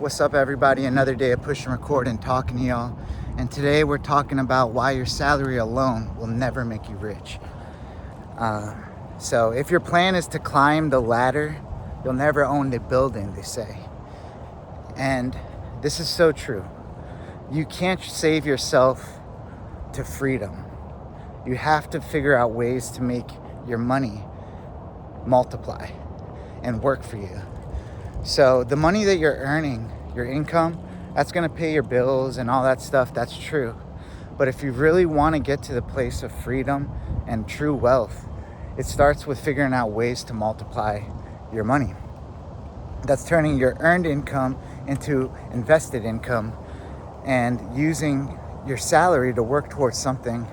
What's up, everybody? Another day of push and record and talking to y'all. And today we're talking about why your salary alone will never make you rich. So if your plan is to climb the ladder, you'll never own the building, they say. And this is so true. You can't save yourself to freedom. You have to figure out ways to make your money multiply and work for you. So the money that you're earning, your income, that's going to pay your bills and all that stuff. That's true. But if you really want to get to the place of freedom and true wealth, it starts with figuring out ways to multiply your money. That's turning your earned income into invested income and using your salary to work towards something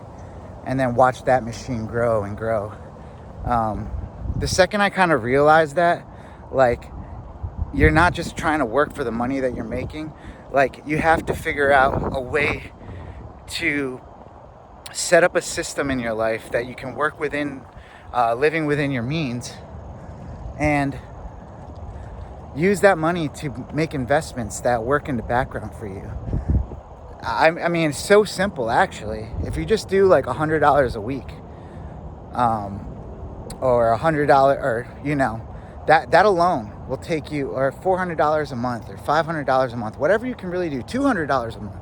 and then watch that machine grow and grow. The second I kind of realized that, you're not just trying to work for the money that you're making. You have to figure out a way to set up a system in your life that you can work within, living within your means, and use that money to make investments that work in the background for you. I mean, it's so simple, actually. If you just do $100 a week, or $100, or that alone will take you, or $400 a month, or $500 a month, whatever you can really do, $200 a month,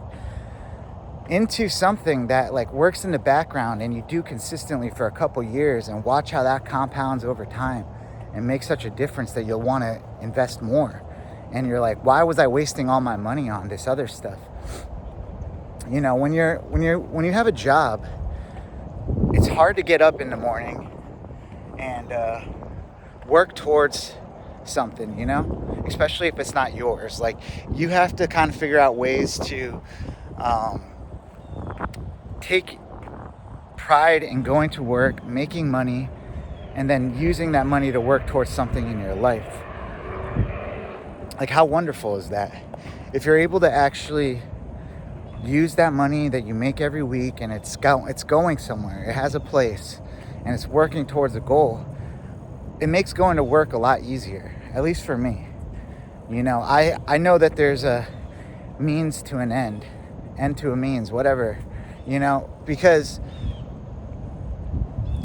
into something that works in the background, and you do consistently for a couple years, and watch how that compounds over time and makes such a difference that you'll want to invest more. And you're like, why was I wasting all my money on this other stuff? When you have a job, it's hard to get up in the morning and work towards something, especially if it's not yours. You have to kind of figure out ways to take pride in going to work, making money, and then using that money to work towards something in your life. How wonderful is that? If you're able to actually use that money that you make every week, and it's going somewhere, it has a place, and it's working towards a goal, it makes going to work a lot easier, at least for me. I know that there's a means to an end to a means, whatever, because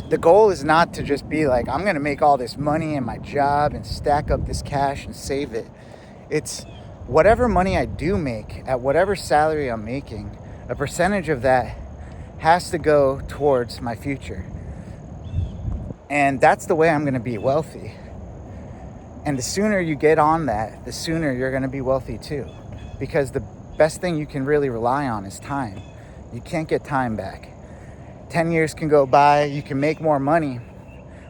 the goal is not to just be I'm going to make all this money in my job and stack up this cash and save it. It's whatever money I do make, at whatever salary I'm making, a percentage of that has to go towards my future. And that's the way I'm going to be wealthy. And the sooner you get on that, the sooner you're going to be wealthy too. Because the best thing you can really rely on is time. You can't get time back. 10 years can go by, you can make more money,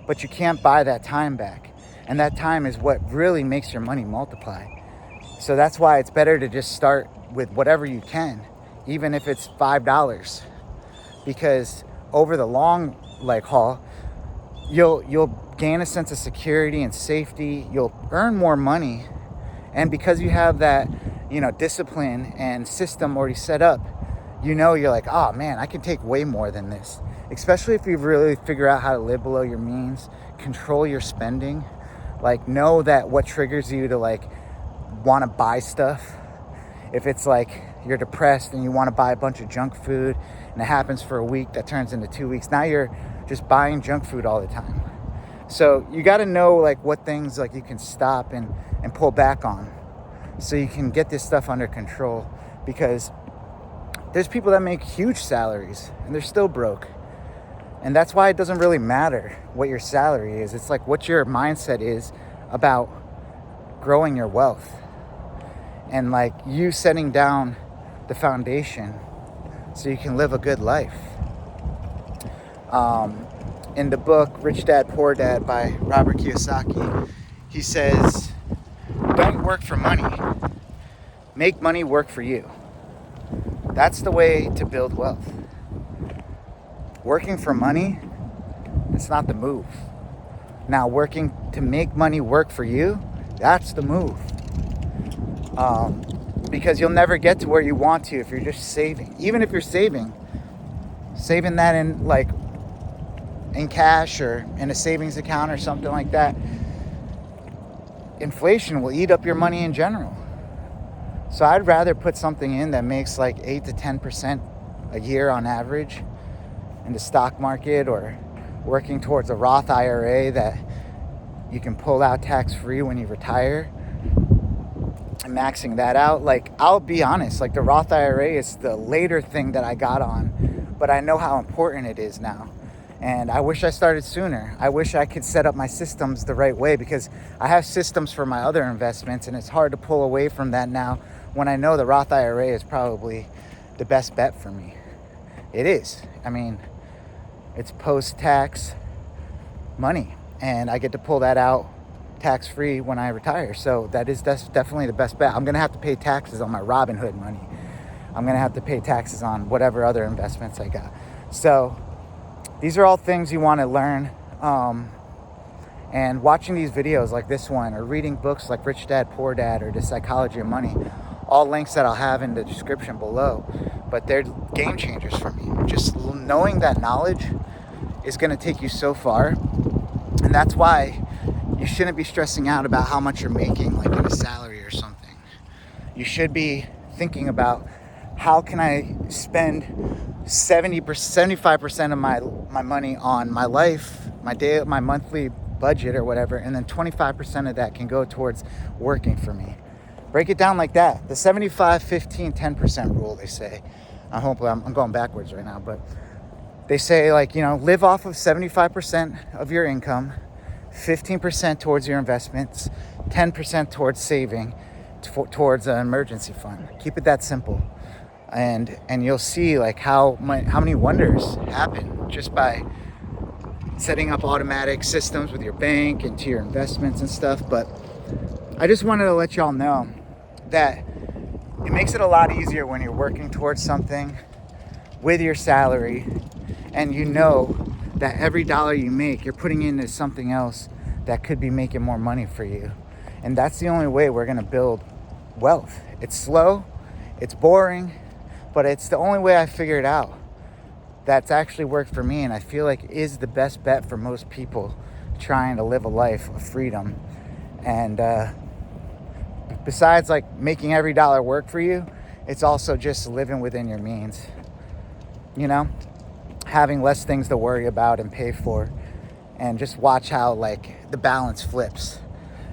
but you can't buy that time back. And that time is what really makes your money multiply. So that's why it's better to just start with whatever you can, even if it's $5. Because over the long haul, you'll gain a sense of security and safety. You'll earn more money, and because you have that discipline and system already set up, you're like, oh man, I can take way more than this. Especially if you really figure out how to live below your means, control your spending, know that what triggers you to want to buy stuff. If it's you're depressed and you want to buy a bunch of junk food, and it happens for a week, that turns into 2 weeks, now you're just buying junk food all the time. So you got to know what things you can stop and pull back on, so you can get this stuff under control. Because there's people that make huge salaries and they're still broke. And that's why it doesn't really matter what your salary is. It's what your mindset is about growing your wealth, and you setting down the foundation so you can live a good life. In the book Rich Dad Poor Dad by Robert Kiyosaki, he says, don't work for money, make money work for you. That's the way to build wealth. Working for money, it's not the move. Now, working to make money work for you, that's the move. Because you'll never get to where you want to if you're just saving. Even if you're saving that in cash or in a savings account or something like that, inflation will eat up your money in general. So I'd rather put something in that makes like 8 to 10% a year on average in the stock market, or working towards a Roth IRA that you can pull out tax-free when you retire, and maxing that out. Like, I'll be honest, like the Roth IRA is the later thing that I got on, but I know how important it is now. And I wish I started sooner. I wish I could set up my systems the right way, because I have systems for my other investments, and it's hard to pull away from that now when I know the Roth IRA is probably the best bet for me. It is. I mean, it's post-tax money, and I get to pull that out tax-free when I retire. So that's definitely the best bet. I'm going to have to pay taxes on my Robinhood money. I'm going to have to pay taxes on whatever other investments I got. So these are all things you want to learn. And watching these videos like this one, or reading books like Rich Dad, Poor Dad, or The Psychology of Money, all links that I'll have in the description below. But they're game changers for me. Just knowing that knowledge is going to take you so far. And that's why you shouldn't be stressing out about how much you're making, like in a salary or something. You should be thinking about, how can I spend 75% of my money on my life, my monthly budget or whatever, and then 25% of that can go towards working for me. Break it down like that. The 75, 15, 10% rule, they say. I'm going backwards right now, but they say, like, live off of 75% of your income, 15% towards your investments, 10% towards saving, towards an emergency fund. Keep it that simple. And you'll see like how many wonders happen just by setting up automatic systems with your bank and to your investments and stuff. But I just wanted to let y'all know that it makes it a lot easier when you're working towards something with your salary, and you know that every dollar you make, you're putting into something else that could be making more money for you. And that's the only way we're going to build wealth. It's slow, it's boring, but it's the only way I figured out that's actually worked for me, and I feel like is the best bet for most people trying to live a life of freedom. And besides like making every dollar work for you, it's also just living within your means. Having less things to worry about and pay for, and just watch how like the balance flips.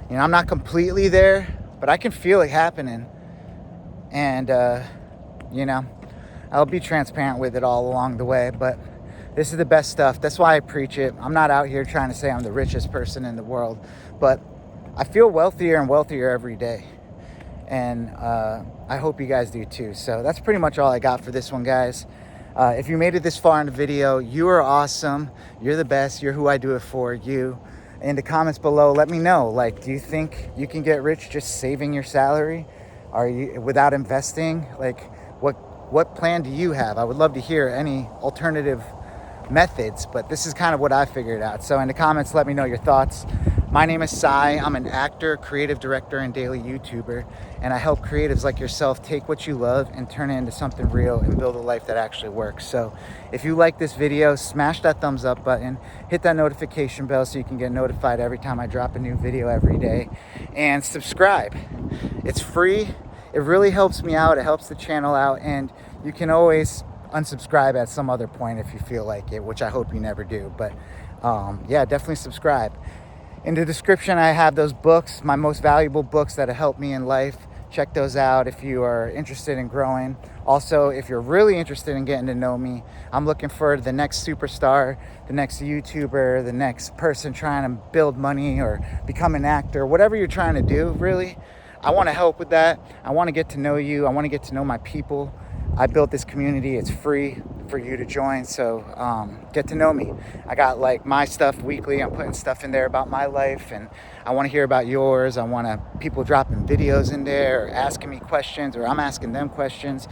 I'm not completely there, but I can feel it happening. And I'll be transparent with it all along the way, but this is the best stuff. That's why I preach it. I'm not out here trying to say I'm the richest person in the world, but I feel wealthier and wealthier every day. And I hope you guys do too. So that's pretty much all I got for this one, guys. If you made it this far in the video, you are awesome. You're the best. You're who I do it for. You. In the comments below, let me know. Like, do you think you can get rich just saving your salary? Are you without investing? Like, what plan do you have? I would love to hear any alternative methods, but this is kind of what I figured out. So in the comments, let me know your thoughts. My name is Sai. I'm an actor, creative director, and daily YouTuber, and I help creatives like yourself take what you love and turn it into something real and build a life that actually works. So if you like this video, smash that thumbs up button, hit that notification bell so you can get notified every time I drop a new video every day, and subscribe. It's free. It really helps me out. It helps the channel out, and you can always unsubscribe at some other point if you feel like it, which I hope you never do. But yeah, definitely subscribe. In the description, I have those books, my most valuable books that have helped me in life. Check those out if you are interested in growing. Also, if you're really interested in getting to know me, I'm looking for the next superstar, the next YouTuber, the next person trying to build money or become an actor, whatever you're trying to do, really. I want to help with that. I want to get to know you. I want to get to know my people. I built this community. It's free for you to join. So get to know me. I got like my stuff weekly. I'm putting stuff in there about my life, and I want to hear about yours. I want people dropping videos in there or asking me questions, or I'm asking them questions.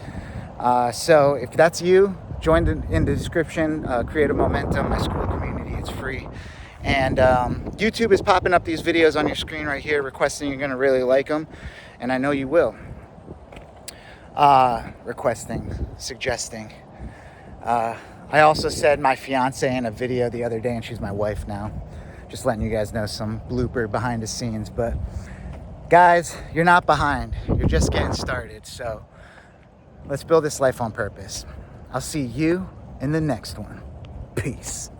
So if that's you, join in the description. Creative Momentum, my school community. It's free. And YouTube is popping up these videos on your screen right here, requesting you're going to really like them. And I know you will. Suggesting. I also said my fiance in a video the other day, and she's my wife now. Just letting you guys know some blooper behind the scenes. But Guys, you're not behind. You're just getting started. So let's build this life on purpose. I'll see you in the next one. Peace.